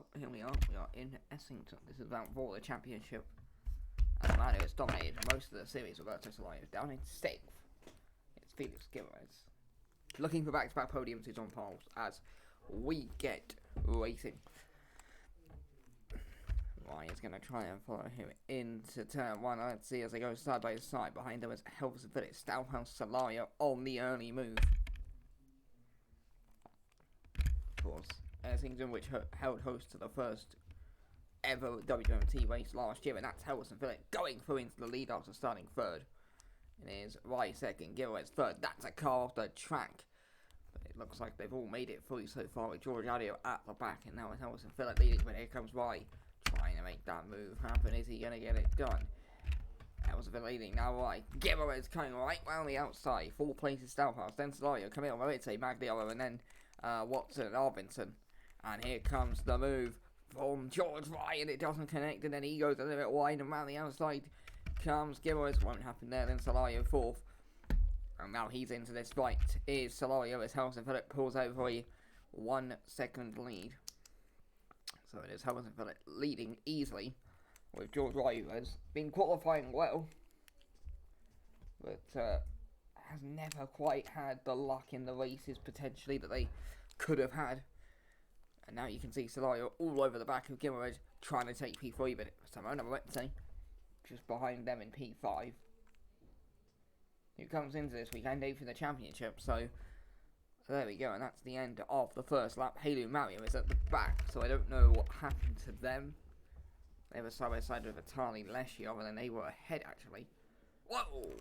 Well, here we are. We are in Essington. This is round 4 of the championship. And the man who has dominated most of the series, Roberto Solari, is down in 6th. It's Felix Guimaraes. Looking for back-to-back podiums, he's on poles as we get racing. Right, he's going to try and follow him into turn 1. Let's see as they go side by side. Behind them is Helves and Phillips. Stouthouse Solari on the early move. Of course, Essington, which held host to the first ever WMT race last year, and that's Helves and Phillips going through into the lead after starting third. It is Rai second, Guimaraes third. That's a car off the track. But it looks like they've all made it through so far with George Adio at the back, and now it's Helves and Phillips leading, but here comes Rai trying to make that move happen. Is he going to get it done? Helves and Phillips leading, now Rai. Guimaraes coming right round the outside. 4 places Stouthouse, then Solario, Camille, Moritz, Magliolo, and then Watson and Arvidsson. And here comes the move from George Rai, and it doesn't connect, and then he goes a little bit wide, and round the outside comes Guimaraes. Won't happen there, then Solario 4th. And now he's into this fight. Is Solario as Helves and Phillips pulls over a 1 second lead. So it is Helves and Phillips leading easily with George Rai, who has been qualifying well, but has never quite had the luck in the races potentially that they could have had. And now you can see Solario all over the back of Guimaraes trying to take P3, but Simona Moretti just behind them in P5. Who comes into this weekend 8th in the championship, so there we go, and that's the end of the first lap. Helu Mario is at the back, so I don't know what happened to them. They were side by side with Vitali Leshiov, and then they were ahead actually. Whoa!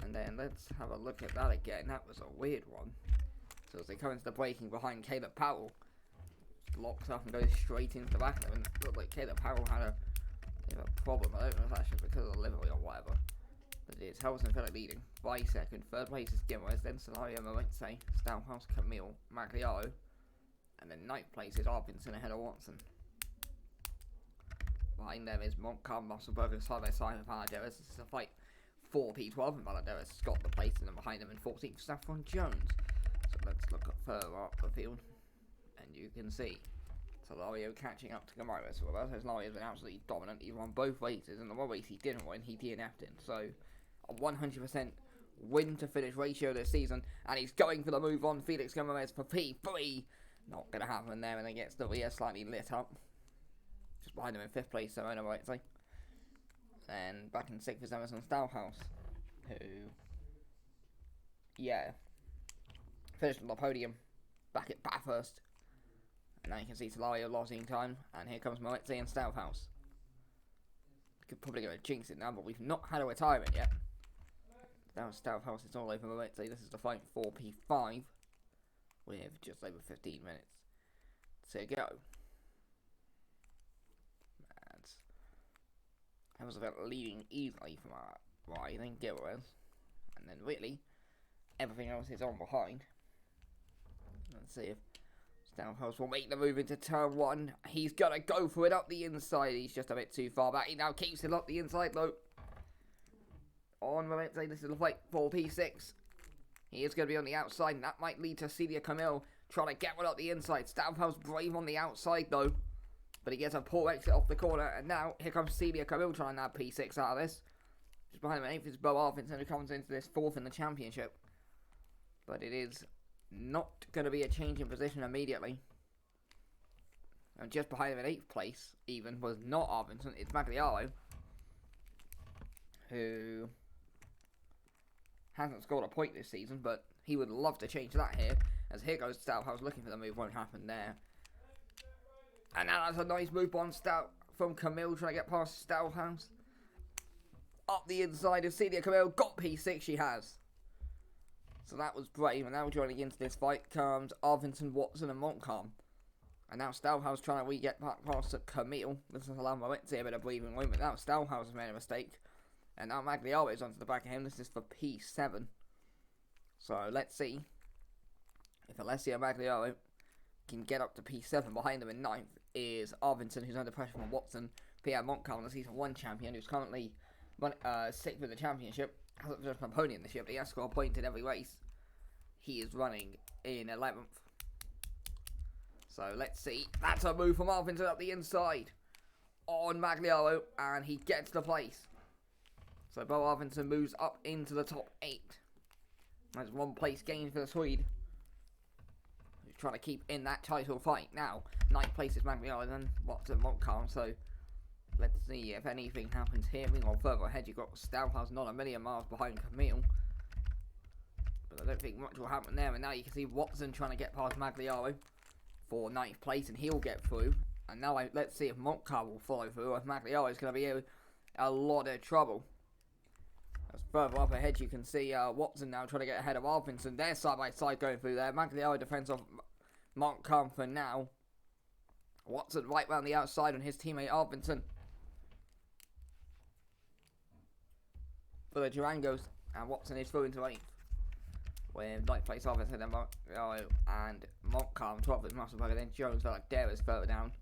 And then let's have a look at that again. That was a weird one. So as they come into the braking behind Caleb Powell, locks up and goes straight into the back of them, and it looked like Caleb Powell had a bit of a problem. I don't know if that's just because of the livery or whatever. But it's Helves and Phillips leading by second. Third place is Guimaraes, then Solario, Moritz, Stouthouse, Camille, Magliaro, and then 9th place is Arvidsson ahead of Watson. Behind them is Montcalm, Musselberger side by side with Valaderas. This is a fight for P12, and Valaderas has got the place, and then behind them in 14th, Saffron Jones. So let's look further up the field, and you can see Solario catching up to Guimaraes. So Roberto Solari has been absolutely dominant. He won both races, and the one race he didn't win, he DNF'd in. So a 100% win to finish ratio this season, and he's going for the move on Felix Guimaraes for P3. Not going to happen there, and then gets the rear slightly lit up. Just behind him in 5th place, Simona Moretti. And back in 6th is Emerson Stouthouse, who, finished on the podium back at Bathurst. And now you can see Solario losing time, and here comes Moretti and Stouthouse. Could probably go and jinx it now, but we've not had a retirement yet. Now Stouthouse is all over Moretti. This is the fight for P5 with just over 15 minutes to go. And I was about leading easily from Rai, then Guimaraes, and then really everything else is on behind. Let's see if Stouthouse will make the move into turn 1. He's going to go for it up the inside. He's just a bit too far back. He now keeps it up the inside though. On Moretti, this is the fight for P6. He is going to be on the outside, and that might lead to Celia Camille trying to get one up the inside. Stouthouse brave on the outside though, but he gets a poor exit off the corner, and now here comes Celia Camille trying to nab P6 out of this. Just behind him in 8th is Bo Arvidsson, who comes into this 4th in the championship. But it is not going to be a change in position immediately. And just behind him in 8th place, even, was not Arvidsson, it's Magliaro, who hasn't scored a point this season, but he would love to change that here. As here goes Stouthouse looking for the move, won't happen there. And now that's a nice move on from Camille, trying to get past Stouthouse. Up the inside of Celia Camille, got P6, she has. So that was brave, and now joining into this fight comes Arvidsson, Watson, and Montcalm. And now Stouthouse trying to get back past Camille. This is allowing Moretti a bit of breathing room, but now Stouthouse has made a mistake. And now Magliaro is onto the back of him. This is for P7. So let's see if Alessio Magliaro can get up to P7. Behind him in 9th is Arvidsson, who's under pressure from Watson. Pierre Montcalm, the Season 1 champion, who's currently 6th in the championship. Hasn't finished on podium this year, but he has scored a point in every race. He is running in 11th. So let's see. That's a move from Arvinsson up the inside on Magliaro, and he gets the place. So Bo Arvinsson moves up into the top 8. That's 1 place gain for the Swede, who's trying to keep in that title fight. Now, 9th place is Magliaro, then Watson, Montcalm. So let's see if anything happens here. Meanwhile, further ahead, you've got Stouthouse not a million miles behind Camille. But I don't think much will happen there. And now you can see Watson trying to get past Magliaro for 9th place, and he'll get through. And now let's see if Montcalm will follow through, or if Magliaro is going to be in a lot of trouble. As further up ahead, you can see Watson now trying to get ahead of Arvinsson. They're side by side going through there. Magliaro defends off Montcalm for now. Watson right round the outside on his teammate Arvinsson for the Durangos, and Watson is through into 8th. With 9th place Arvinsson and Magliaro and Montcalm, 12th is Musselburger, then Jones, Valadares is further down.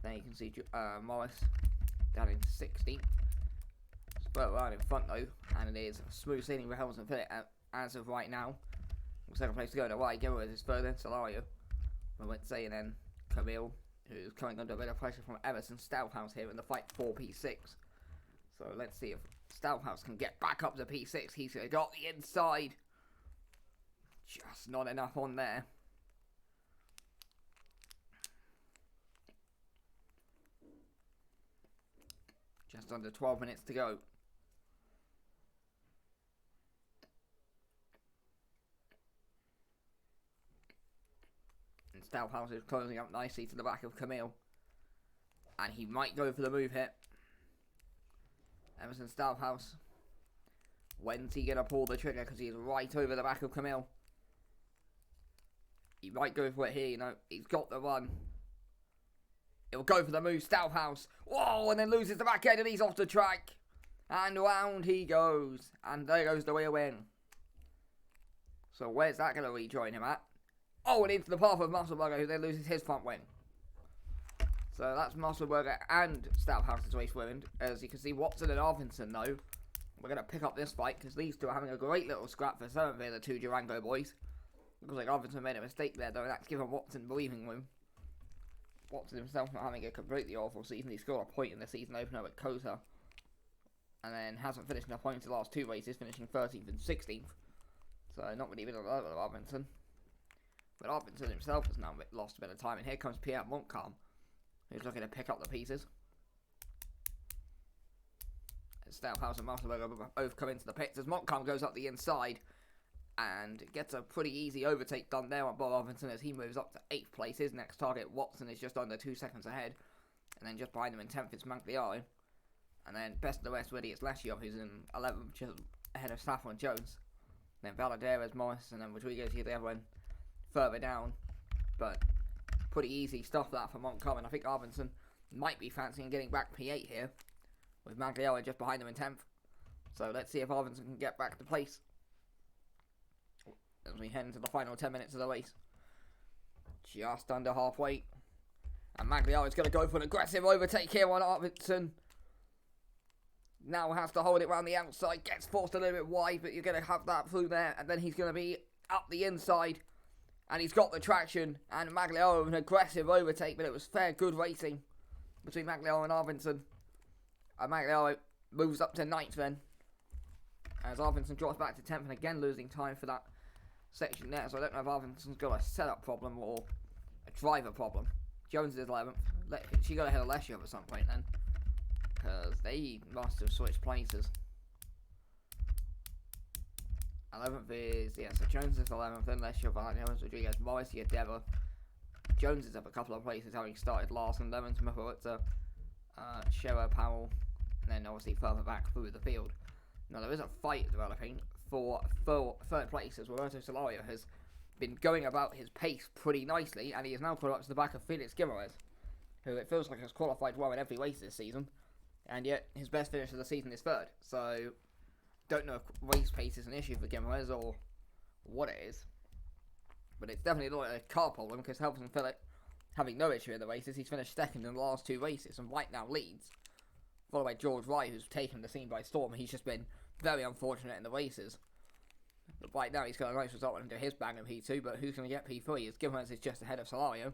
Then you can see Morris down in 16th. It's further around in front though, and it is smooth sailing for Helms and Phillip as of right now. 2nd place to go to White, Gilbert is further, Solario, and then Camille, who's coming under a bit of pressure from Everson Stouthouse here in the fight for P6. So let's see if Stouthouse can get back up to P6. He's got the inside. Just not enough on there. Just under 12 minutes to go. And Stouthouse is closing up nicely to the back of Camille. And he might go for the move here. Emerson Stouthouse. When's he going to pull the trigger? Because he's right over the back of Camille. He might go for it here, you know. He's got the run. He'll go for the move, Stouthouse. Whoa, and then loses the back end and he's off the track. And round he goes. And there goes the rear wing. So where's that going to rejoin him at? Oh, and into the path of Musselburger, who then loses his front wing. So that's Musselburger and Stouthouse's race ruined. As you can see, Watson and Arvinsson, though, we're going to pick up this fight because these two are having a great little scrap for some of the 2 Durango boys. Looks like Arvinsson made a mistake there, though, and that's given Watson breathing room. Watson himself not having a completely awful season. He scored a point in the season opener at Kota, and then hasn't finished enough points in the last 2 races, finishing 13th and 16th. So not really been a lot of Arvinsson. But Arvinsson himself has now lost a bit of time, and here comes Pierre Montcalm, who's looking to pick up the pieces. Stouthouse and Musselburger both come into the pits as Montcalm goes up the inside and gets a pretty easy overtake done there on Bob Arvinsson as he moves up to 8th place. His next target, Watson, is just under 2 seconds ahead. And then just behind him in 10th is Magliaro. And then best of the rest really is Leshiov, who's in 11th, just ahead of Stafford and Jones. Then Valadares, Morris, and then Rodriguez here, the other one further down. But pretty easy stuff that for Montcalm, and I think Arvinsson might be fancying getting back P8 here, with Magliaro just behind him in 10th. So let's see if Arvinsson can get back to place as we head into the final 10 minutes of the race. Just under halfway. And Magliaro is going to go for an aggressive overtake here on Arvinsson. Now has to hold it around the outside. Gets forced a little bit wide, but you're going to have that through there. And then he's going to be up the inside. And he's got the traction. And Magliaro with an aggressive overtake, but it was fair good racing between Magliaro and Arvinsson. And Magliaro moves up to 9th then, as Arvinsson drops back to 10th, and again losing time for that section there. So I don't know if Arvinsson's got a setup problem or a driver problem. Jones is 11th. She got ahead of Leshiov at some point then, because they must have switched places. 11th is, yeah, so Jones is 11th, then Leshiov, Valadares, Rodriguez, Morris, Yadeva. Jones is up a couple of places, having started last, and 11th, Mahowitza, Shearer, Powell, and then obviously further back through the field. Now there is a fight developing for 3rd place, as Roberto Solario has been going about his pace pretty nicely, and he is now caught up to the back of Felix Guimaraes, who it feels like has qualified well in every race this season, and yet his best finish of the season is 3rd. So don't know if race pace is an issue for Guimaraes or what it is, but it's definitely not a car problem, because Helps Phillip, having no issue in the races, he's finished 2nd in the last 2 races, and right now leads, followed by George Wright, who's taken the scene by storm. He's just been very unfortunate in the races. But right now he's got a nice result under his bag in P2, but who's going to get P3? As Gimmer's is just ahead of Solario.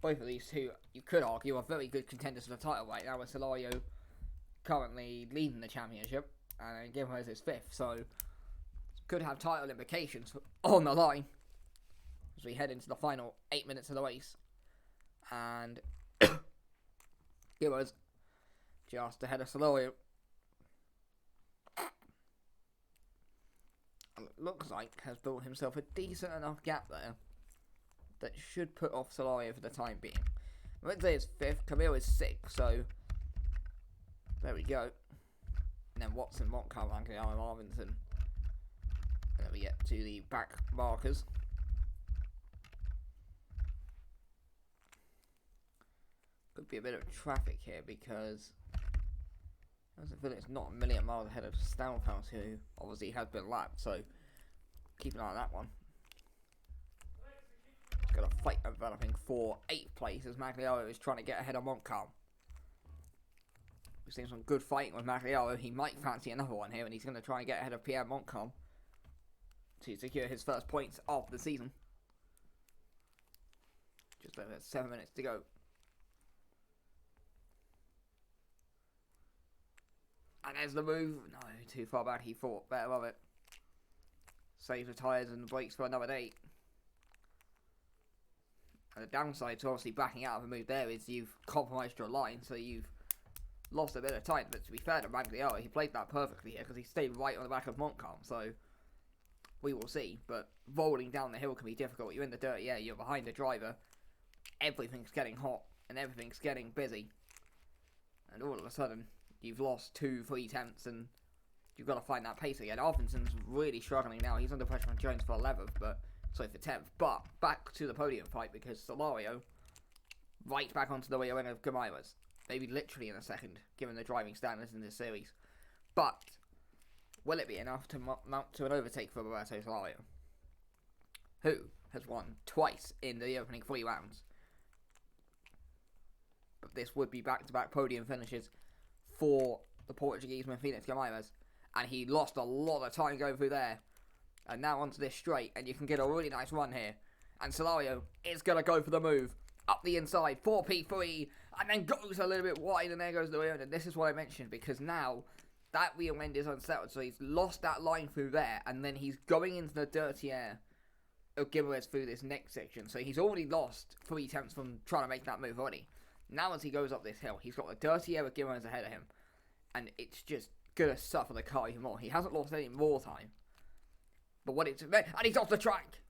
Both of these two, you could argue, are very good contenders for the title right now, with Solario currently leading the championship, and Gimmer's is 5th, so could have title implications on the line as we head into the final 8 minutes of the race. And Gimmer's just ahead of Solario. Looks like has built himself a decent enough gap there that should put off Solario for the time being. Wednesday is 5th, Camille is 6th, so there we go. And then Watson, Montcalm, Angliano, Arvinson. And then we get to the back markers. Could be a bit of traffic here because I feel it's not a million miles ahead of Stonehouse, who obviously has been lapped, so keep an eye on that one. Got a fight developing for 8th place as Magliaro is trying to get ahead of Montcalm. We've seen some good fighting with Magliaro. He might fancy another one here, and he's going to try and get ahead of Pierre Montcalm to secure his first points of the season. Just over 7 minutes to go. And there's the move. No, too far back. He thought better of it. Saves the tyres and the brakes for another day. And the downside to obviously backing out of a move there is you've compromised your line, so you've lost a bit of time. But to be fair to Magliaro, he played that perfectly here because he stayed right on the back of Montcalm. So we will see. But rolling down the hill can be difficult. You're in the dirty air. You're behind the driver. Everything's getting hot and everything's getting busy. And all of a sudden, you've lost 2-3 tenths and you've got to find that pace again. Arvinson's really struggling now. He's under pressure from Jones for 11th, for 10th. But back to the podium fight because Solario right back onto the rear end of Gamaira's. Maybe literally in a second, given the driving standards in this series. But will it be enough to mount to an overtake for Roberto Solario, who has won twice in the opening 3 rounds? But this would be back-to-back podium finishes for the Portugueseman Felix Gamaira's, and he lost a lot of time going through there. And now onto this straight, and you can get a really nice run here. And Solario is going to go for the move up the inside for P3, and then goes a little bit wide, and there goes the rear end. And this is what I mentioned, because now that rear end is unsettled, so he's lost that line through there, and then he's going into the dirty air of Gibbons through this next section. So he's already lost 3 tenths from trying to make that move already. Now as he goes up this hill, he's got the dirty air of Gibbons ahead of him, and it's just going to suffer the car even more. He hasn't lost any more time. But what it's... And he's off the track!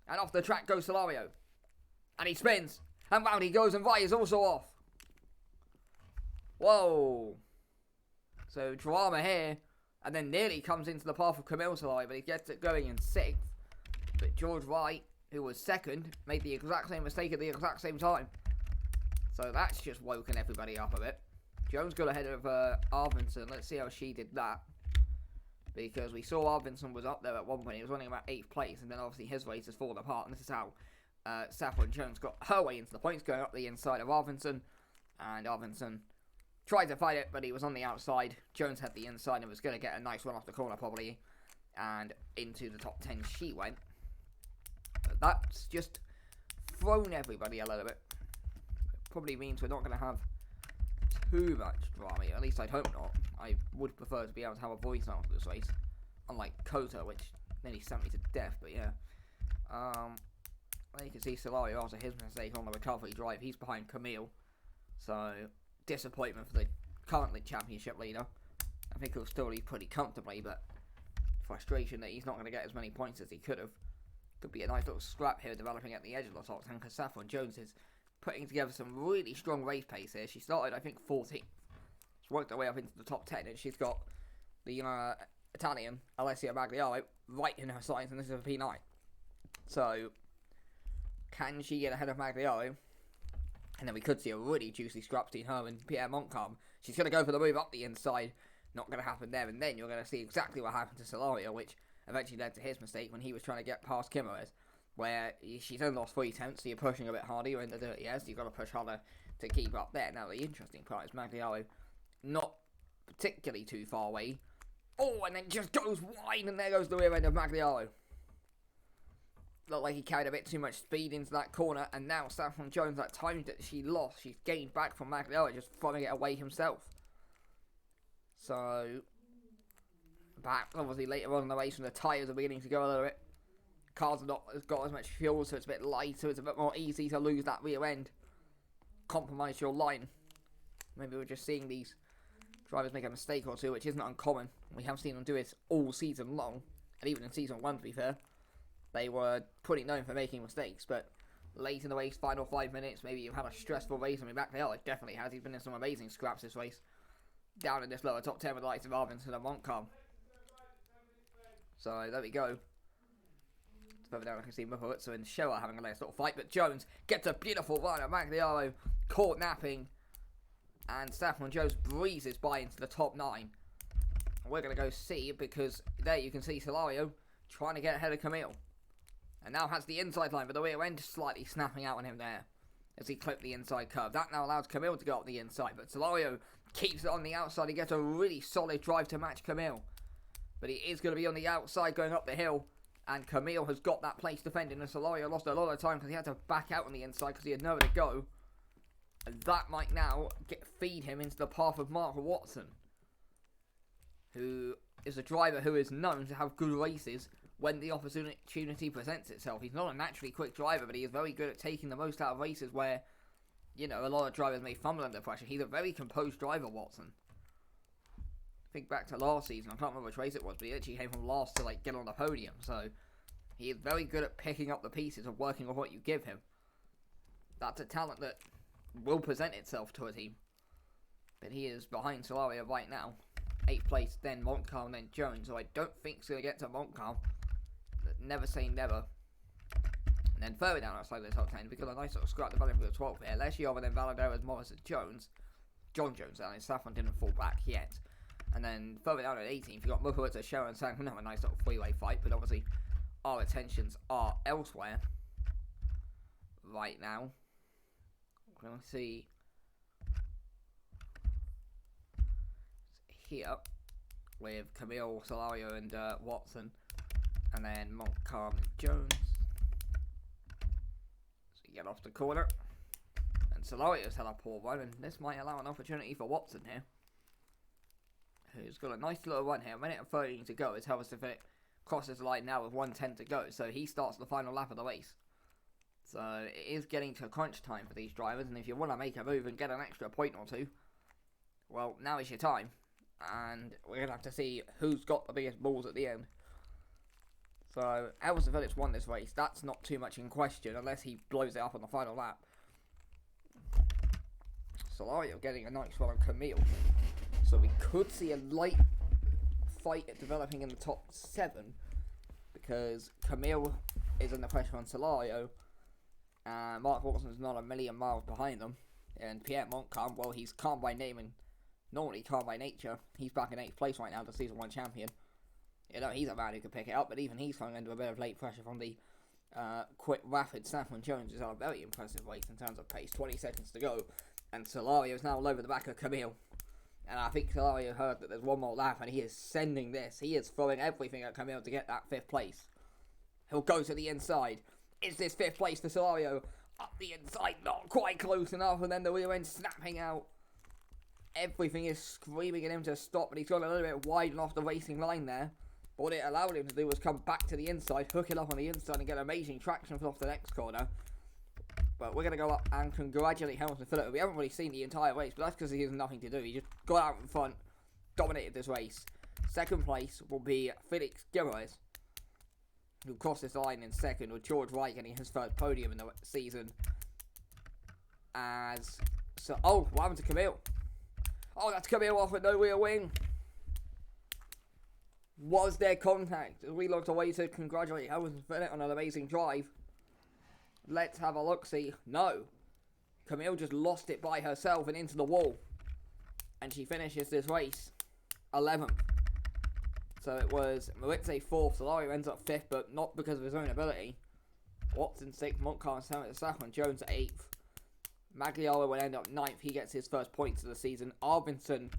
And off the track goes Solario. And he spins. And round he goes, and Vai is also off. Whoa. So drama here. And then nearly comes into the path of Camille Solario, but he gets it going in 6th. But George Wright, who was 2nd, made the exact same mistake at the exact same time. So that's just woken everybody up a bit. Jones got ahead of Arvinsson. Let's see how she did that. Because we saw Arvinsson was up there at one point. He was running about 8th place. And then obviously his race has fallen apart. And this is how Saffron Jones got her way into the points, going up the inside of Arvinsson. And Arvinsson tried to fight it, but he was on the outside. Jones had the inside and was going to get a nice run off the corner probably. And into the top 10 she went. But that's just thrown everybody a little bit. It probably means we're not going to have too much drama, at least I'd hope not. I would prefer to be able to have a voice after this race, unlike Kota, which nearly sent me to death, but yeah. You can see Solario after his mistake on the recovery drive. He's behind Camille, so disappointment for the currently championship leader. I think he'll still lead pretty comfortably, but frustration that he's not going to get as many points as he could have. Could be a nice little scrap here developing at the edge of the top 10, because Saffron Jones is putting together some really strong race pace here. She started, I think, 14th. She's worked her way up into the top 10, and she's got the Italian, Alessia Magliaro, right in her sights, and this is a P9. So, can she get ahead of Magliaro? And then we could see a really juicy scrap between her and Pierre Montcalm. She's going to go for the move up the inside. Not going to happen there, and then you're going to see exactly what happened to Solario, which eventually led to his mistake when he was trying to get past Kimmerez, where she's only lost 3 tenths, so you're pushing a bit harder, you're in the dirty air, so you've got to push harder to keep up there. Now, the interesting part is Magliaro not particularly too far away Oh, and then just goes wide, and there goes the rear end of Magliaro. Looked like he carried a bit too much speed into that corner, and now Saffron Jones, that time that she lost, she's gained back from Magliaro, just throwing it away himself. So, back obviously later on in the race when the tyres are beginning to go a little bit. Cars have not got as much fuel, so it's a bit lighter, it's a bit more easy to lose that rear end. Compromise your line. Maybe we're just seeing these drivers make a mistake or two, which isn't uncommon. We have seen them do it all season long, and even in season 1 to be fair. They were pretty known for making mistakes, but late in the race, final 5 minutes, maybe you've had a stressful race. I mean, Magliaro definitely has. He's been in some amazing scraps this race. Down in this lower top 10 with the likes of Arvidsson and Montcalm. So, there we go. Further down, I can see Motorsport and Scherer having a nice little fight, but Jones gets a beautiful run at Magliaro, caught napping, and Saffron Jones breezes by into the top 9. We're going to go see, because there you can see Solario trying to get ahead of Camille. And now has the inside line, but the rear end slightly snapping out on him there as he clipped the inside curve. That now allows Camille to go up the inside, but Solario keeps it on the outside. He gets a really solid drive to match Camille. But he is going to be on the outside going up the hill. And Camille has got that place defending, and Solario lost a lot of time because he had to back out on the inside because he had nowhere to go. And that might now feed him into the path of Mark Watson, who is a driver who is known to have good races when the opportunity presents itself. He's not a naturally quick driver, but he is very good at taking the most out of races where, you know, a lot of drivers may fumble under pressure. He's a very composed driver, Watson. Think back to last season, I can't remember which race it was, but he actually came from last to like get on the podium, so he is very good at picking up the pieces and working on what you give him. That's a talent that will present itself to a team. But he is behind Solario right now. 8th place, then Montcalm, then Jones, so I don't think he's going to get to Montcalm. Never say never. And then further down outside the top 10, we've got a nice little scrap developing for the 12th here. Leshiova, then Valaderas, Morris, and Jones. John Jones, and Saffron didn't fall back yet. And then further down at 18th, you've got Motorsport, Scherer, and Saffron. Have a nice little three-way fight, but obviously our attentions are elsewhere right now. We're going to see here with Camille, Solario, and Watson, and then Montcalm and Jones. So you get off the corner, and Solario's had a poor run, and this might allow an opportunity for Watson here, who's got a nice little run here. A minute and 13 to go as Helverstedt crosses the line now with 1:10 to go, so he starts the final lap of the race. So it is getting to crunch time for these drivers, and if you want to make a move and get an extra point or two, well, now is your time. And we're going to have to see who's got the biggest balls at the end. So, Helverstedt won this race. That's not too much in question, unless he blows it up on the final lap. Solario getting a nice one on Camille. So we could see a light fight developing in the top 7. Because Camille is under pressure on Solario. And Mark Watson's not a million miles behind them. And Pierre Montcalm, well, he's calm by name and normally calm by nature. He's back in 8th place right now, the Season 1 champion. You know, he's a man who can pick it up, but even he's coming under a bit of late pressure from the quick, rapid Saffron Jones. Is on a very impressive race in terms of pace. 20 seconds to go, and Solario is now all over the back of Camille. And I think Solario heard that there's one more lap, and he is sending this. He is throwing everything at Camille to get that 5th place. He'll go to the inside. Is this 5th place for Solario? Up the inside, not quite close enough, and then the rear end snapping out. Everything is screaming at him to stop, but he's gone a little bit wide and off the racing line there. But what it allowed him to do was come back to the inside, hook it up on the inside, and get amazing traction off the next corner. But we're going to go up and congratulate Helverstedt. We haven't really seen the entire race, but that's because he has nothing to do. He just got out in front, dominated this race. 2nd place will be Felix Guerrez, who crossed this line in 2nd, with George Wright getting his 1st podium in the season. Oh, what happened to Camille? Oh, that's Camille off with no rear wing. Was there contact? As we looked away to congratulate Helverstedt on an amazing drive. Let's have a look-see. No. Camille just lost it by herself and into the wall. And she finishes this race 11th. So it was Moritz 4th, Solario ends up 5th, but not because of his own ability. Watson 6th, Montcalm 7th, Saffron Jones 8th. Magliaro will end up 9th, he gets his 1st points of the season. Arvidsson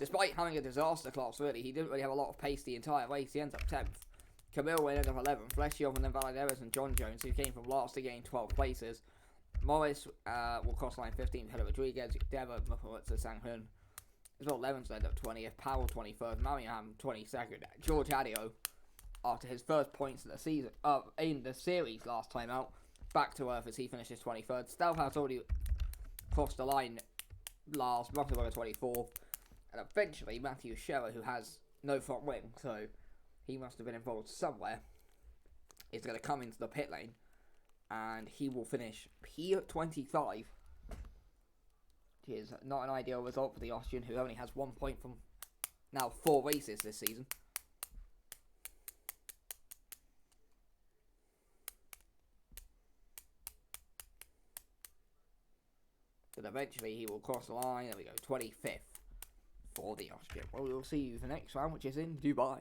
despite having a disaster class, really, he didn't really have a lot of pace the entire race. He ends up 10th. Camille ended up 11th. Leshiov and then Valaderas and John Jones, who came from last to gain 12 places. Morris will cross line 15th ahead of Rodriguez, Deva, Mufawitz, Sanghun. As well, Levens ended up 20th, Powell 21st, Mariam 22nd. George Adio, after his first points in the season, in the series last time out, back to earth as he finishes 23rd. Stouthouse already crossed the line last, Rockenberger 24th, and eventually Matthew Scherer, who has no front wing, so he must have been involved somewhere, is going to come into the pit lane, and he will finish P25, which is not an ideal result for the Austrian, who only has 1 point from now 4 races this season. But eventually he will cross the line. There we go, 25th for the Austrian. Well, we'll see you for the next round, which is in Dubai.